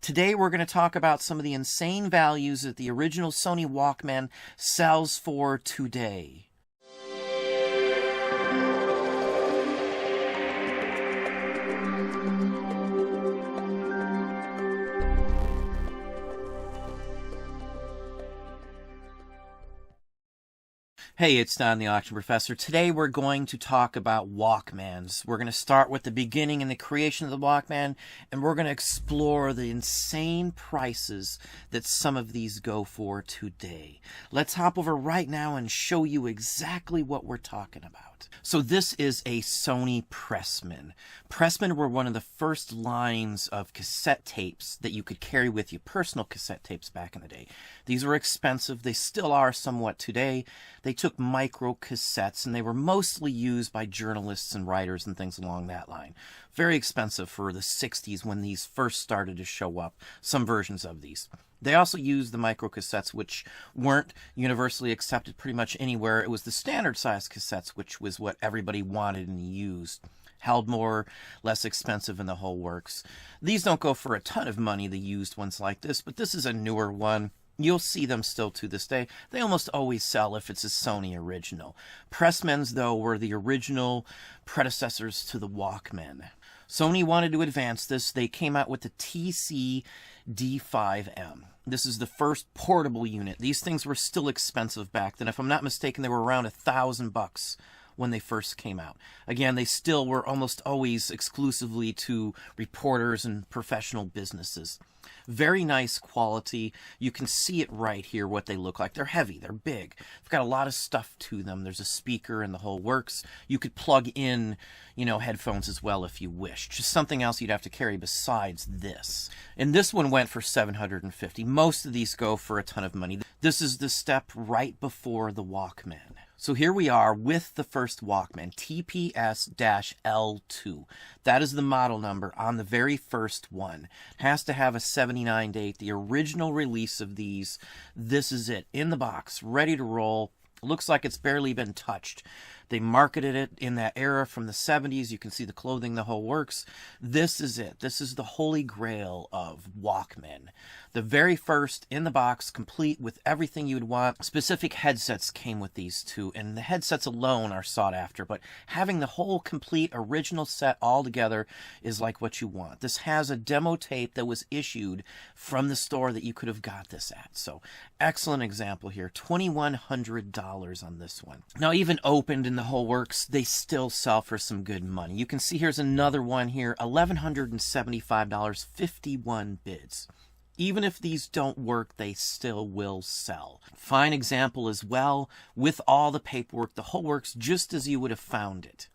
Today we're going to talk about some of the insane values that the original Sony Walkman sells for today. Hey, it's Don the Auction Professor. Today we're going to talk about Walkmans. We're going to start with the beginning and the creation of the Walkman, and we're going to explore the insane prices that some of these go for today. Let's hop over right now and show you exactly what we're talking about. So this is a Sony Pressman. Pressman were one of the first lines of cassette tapes that you could carry with you, personal cassette tapes back in the day. These were expensive. They still are somewhat today. They took micro cassettes, and they were mostly used by journalists and writers and things along that line. Very expensive for the 60s when these first started to show up, some versions of these. They also used the micro cassettes, which weren't universally accepted pretty much anywhere. It was the standard size cassettes, which was what everybody wanted and used. Held more, less expensive, in the whole works. These don't go for a ton of money, the used ones like this, but this is a newer one. You'll see them still to this day. They almost always sell if it's a Sony original. Pressmans, though, were the original predecessors to the Walkman. Sony wanted to advance this. They came out with the TC-D5M. This is the first portable unit. These things were still expensive back then. If I'm not mistaken, they were around $1,000 when they first came out. Again, they still were almost always exclusively to reporters and professional businesses. Very nice quality. You can see it right here what they look like. They're heavy, they're big. They've got a lot of stuff to them. There's a speaker and the whole works. You could plug in, headphones as well if you wish. Just something else you'd have to carry besides this. And this one went for $750. Most of these go for a ton of money. This is the step right before the Walkman. So here we are with the first Walkman, TPS-L2. That is the model number on the very first one. It has to have a 79 date. The original release of these, this is it, in the box, ready to roll. Looks like it's barely been touched. They marketed it in that era from the 70s. You can see the clothing, the whole works. This is it. This is the holy grail of Walkman. The very first in the box, complete with everything you would want. Specific headsets came with these too, and the headsets alone are sought after, but having the whole complete original set all together is like what you want. This has a demo tape that was issued from the store that you could have got this at. So excellent example here. $2,100 on this one. Now, even opened in the whole works, they still sell for some good money. You can see here's another one here, $1,175, 51 bids. Even if these don't work, they still will sell. Fine example as well, with all the paperwork, the whole works just as you would have found it.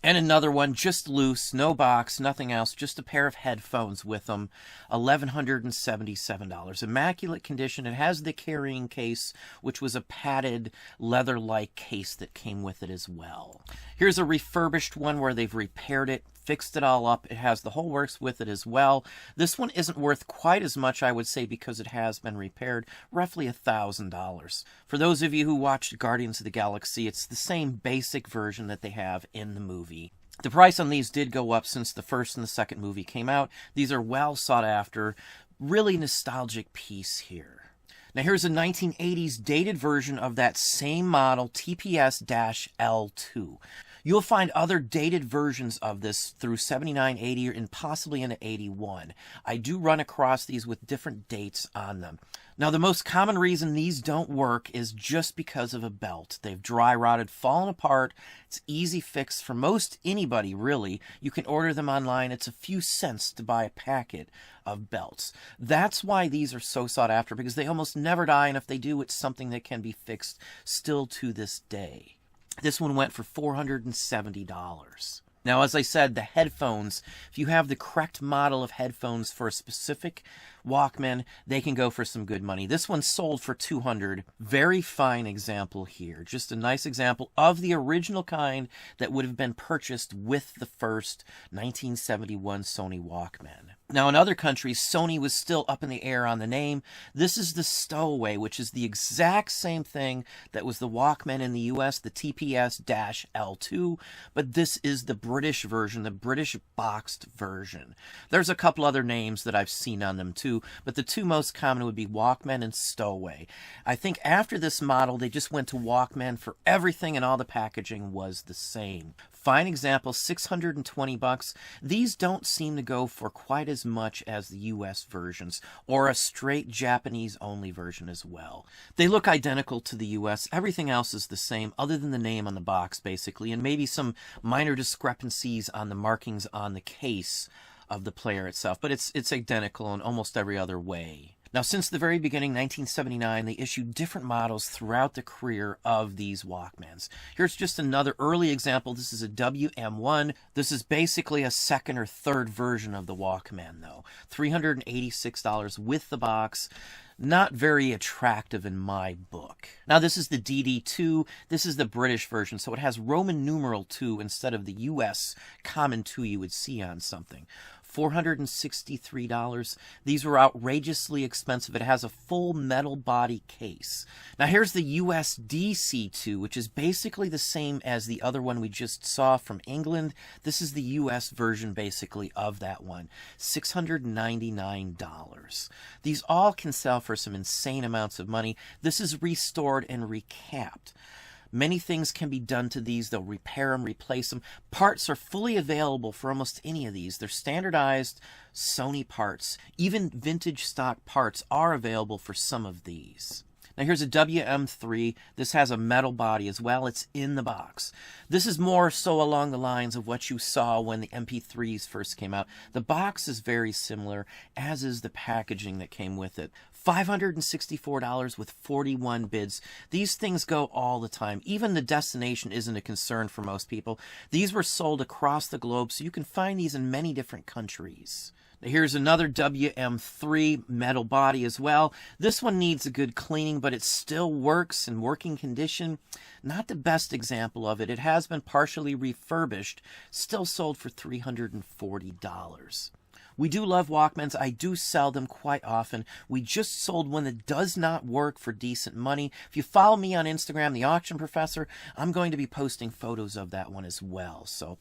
And another one, just loose, no box, nothing else, just a pair of headphones with them, $1,177. Immaculate condition. It has the carrying case, which was a padded leather-like case that came with it as well. Here's a refurbished one where they've repaired it, fixed it all up. It has the whole works with it as well. This one isn't worth quite as much, I would say, because it has been repaired. Roughly $1,000. For those of you who watched Guardians of the Galaxy, it's the same basic version that they have in the movie. The price on these did go up since the first and the second movie came out. These are well sought after. Really nostalgic piece here. Now here's a 1980s dated version of that same model, TPS-L2. You'll find other dated versions of this through 79, 80, and possibly into 81. I do run across these with different dates on them. Now, the most common reason these don't work is just because of a belt. They've dry rotted, fallen apart. It's easy fix for most anybody, really. You can order them online. It's a few cents to buy a packet of belts. That's why these are so sought after, because they almost never die, and if they do, it's something that can be fixed still to this day. This one went for $470. Now, as I said, the headphones, if you have the correct model of headphones for a specific Walkman, they can go for some good money. This one sold for $200. Very fine example here. Just a nice example of the original kind that would have been purchased with the first 1971 Sony Walkman. Now, in other countries, Sony was still up in the air on the name. This is the Stowaway, which is the exact same thing that was the Walkman in the US, the TPS-L2, but this is the British version, the British boxed version. There's a couple other names that I've seen on them too, but the two most common would be Walkman and Stowaway. I think after this model, they just went to Walkman for everything, and all the packaging was the same. Fine example, $620. These don't seem to go for quite as much as the US versions, or a straight Japanese only version as well. They look identical to the US. Everything else is the same other than the name on the box basically, and maybe some minor discrepancies on the markings on the case of the player itself, but it's identical in almost every other way. Now, since the very beginning, 1979, they issued different models throughout the career of these Walkmans. Here's just another early example. This is a WM1. This is basically a second or third version of the Walkman, though. $386 with the box. Not very attractive in my book. Now, this is the DD2. This is the British version, so it has Roman numeral 2 instead of the US common 2 you would see on something. $463. These were outrageously expensive. It has a full metal body case. Now, here's the US DC2, which is basically the same as the other one we just saw from England. This is the US version, basically, of that one. $699. These all can sell for some insane amounts of money. This is restored and recapped. Many things can be done to these. They'll repair them, replace them. Parts are fully available for almost any of these. They're standardized Sony parts. Even vintage stock parts are available for some of these. Now, here's a WM3. This has a metal body as well. It's in the box. This is more so along the lines of what you saw when the MP3s first came out. The box is very similar, as is the packaging that came with it. $564 with 41 bids. These things go all the time. Even the destination isn't a concern for most people. These were sold across the globe, so you can find these in many different countries. Here's another WM3 metal body as well. This one needs a good cleaning, but it still works in working condition. Not the best example of it. It has been partially refurbished, still sold for $340. We do love Walkmans. I do sell them quite often. We just sold one that does not work for decent money. If you follow me on Instagram, The Auction Professor, I'm going to be posting photos of that one as well. So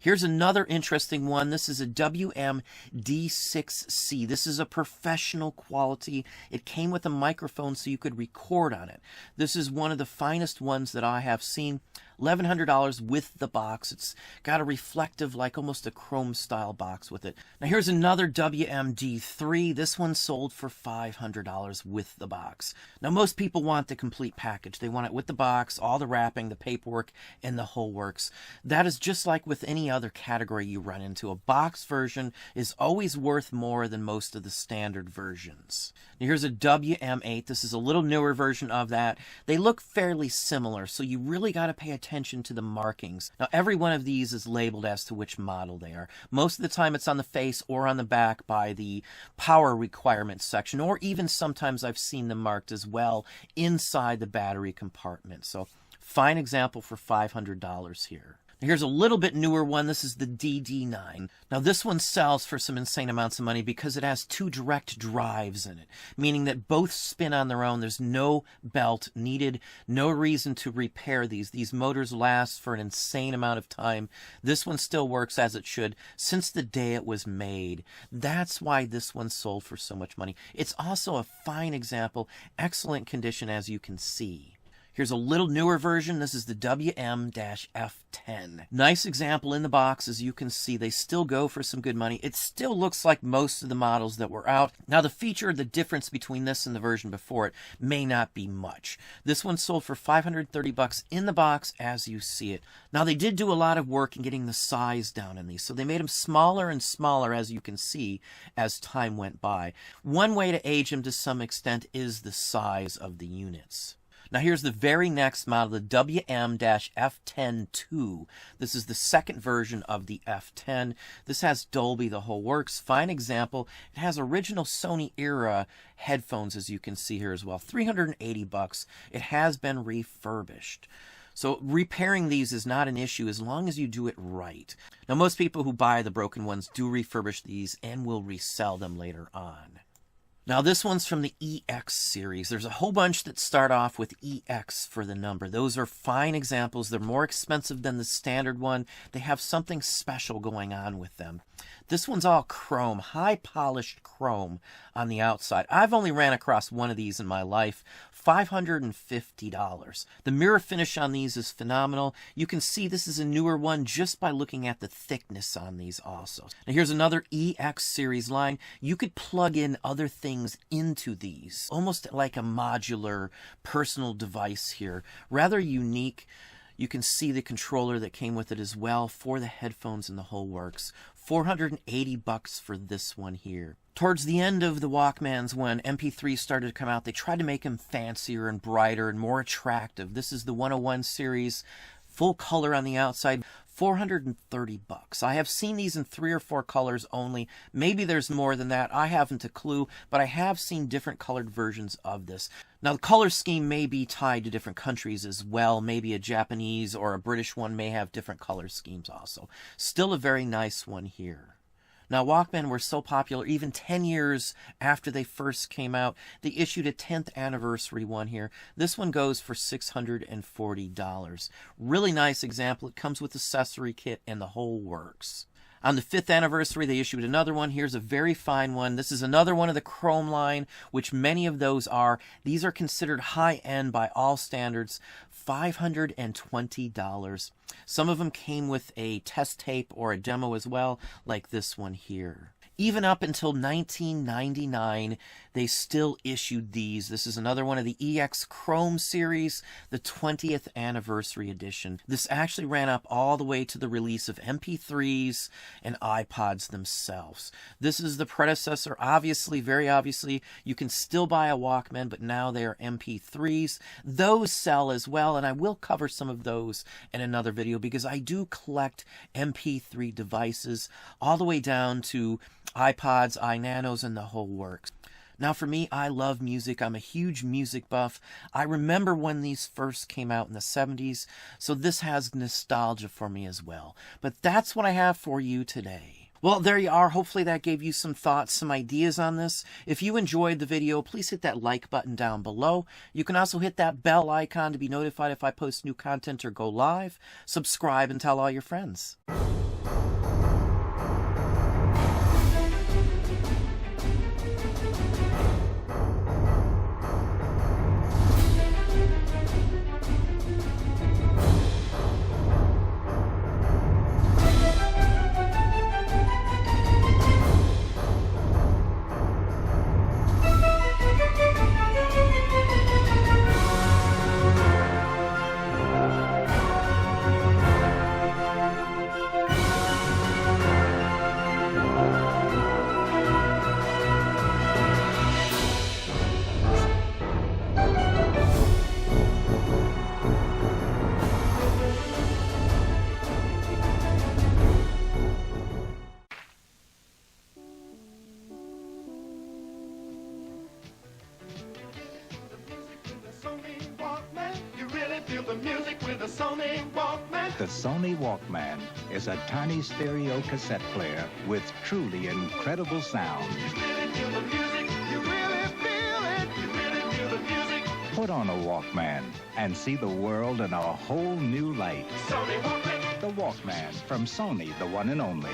here's another interesting one. This is a WM-D6C. This is a professional quality. It came with a microphone so you could record on it. This is one of the finest ones that I have seen. $1,100 with the box. It's got a reflective, like almost a chrome style box with it. Now here's another WMD3. This one sold for $500 with the box. Now most people want the complete package. They want it with the box, all the wrapping, the paperwork, and the whole works. That is just like with any other category you run into. A box version is always worth more than most of the standard versions. Now here's a WM8. This is a little newer version of that. They look fairly similar, so you really got to pay attention to the markings. Now, every one of these is labeled as to which model they are. Most of the time it's on the face or on the back by the power requirements section, or even sometimes I've seen them marked as well inside the battery compartment. So, fine example for $500 here. Here's a little bit newer one. This is the DD9. Now, this one sells for some insane amounts of money because it has 2 direct drives in it, meaning that both spin on their own. There's no belt needed, no reason to repair these. These motors last for an insane amount of time. This one still works as it should since the day it was made. That's why this one sold for so much money. It's also a fine example, excellent condition as you can see. Here's a little newer version. This is the WM-F10. Nice example in the box. As you can see, they still go for some good money. It still looks like most of the models that were out. Now, the feature, the difference between this and the version before it may not be much. This one sold for $530 in the box as you see it. Now, they did do a lot of work in getting the size down in these, so they made them smaller and smaller, as you can see, as time went by. One way to age them to some extent is the size of the units. Now here's the very next model, the WM-F10-2. This is the second version of the F10. This has Dolby, the whole works. Fine example. It has original Sony era headphones, as you can see here as well. $380. It has been refurbished. So repairing these is not an issue as long as you do it right. Now, most people who buy the broken ones do refurbish these and will resell them later on. Now, this one's from the EX series. There's a whole bunch that start off with EX for the number. Those are fine examples. They're more expensive than the standard one. They have something special going on with them. This one's all chrome, high polished chrome on the outside. I've only ran across one of these in my life, $550. The mirror finish on these is phenomenal. You can see this is a newer one just by looking at the thickness on these also. Now here's another EX series line. You could plug in other things into these, almost like a modular personal device here. Rather unique. You can see the controller that came with it as well for the headphones and the whole works. $480 for this one here. Towards the end of the Walkmans, when MP3s started to come out, they tried to make them fancier and brighter and more attractive. This is the 101 series, full color on the outside. $430. I have seen these in 3 or 4 colors only. Maybe there's more than that. I haven't a clue, but I have seen different colored versions of this. Now, the color scheme may be tied to different countries as well. Maybe a Japanese or a British one may have different color schemes also. Still a very nice one here. Now, Walkman were so popular, even 10 years after they first came out, they issued a 10th anniversary one here. This one goes for $640. Really nice example. It comes with accessory kit and the whole works. On the 5th anniversary, they issued another one. Here's a very fine one. This is another one of the chrome line, which many of those are. These are considered high-end by all standards. $520. Some of them came with a test tape or a demo as well, like this one here. Even up until 1999, they still issued these. This is another one of the EX Chrome series, the 20th anniversary edition. This actually ran up all the way to the release of MP3s and iPods themselves. This is the predecessor. Obviously, very obviously, you can still buy a Walkman, but now they are MP3s. Those sell as well, and I will cover some of those in another video because I do collect MP3 devices all the way down to iPods, iNanos, and the whole works. Now for me, I love music. I'm a huge music buff. I remember when these first came out in the 70s, so this has nostalgia for me as well. But that's what I have for you today. Well, there you are. Hopefully that gave you some thoughts, some ideas on this. If you enjoyed the video, please hit that like button down below. You can also hit that bell icon to be notified if I post new content or go live. Subscribe and tell all your friends. The music with the Sony Walkman. The Sony Walkman is a tiny stereo cassette player with truly incredible sound. You really feel the music. You really feel it. You really feel the music. Put on a Walkman and see the world in a whole new light. Sony Walkman. The Walkman from Sony, the one and only.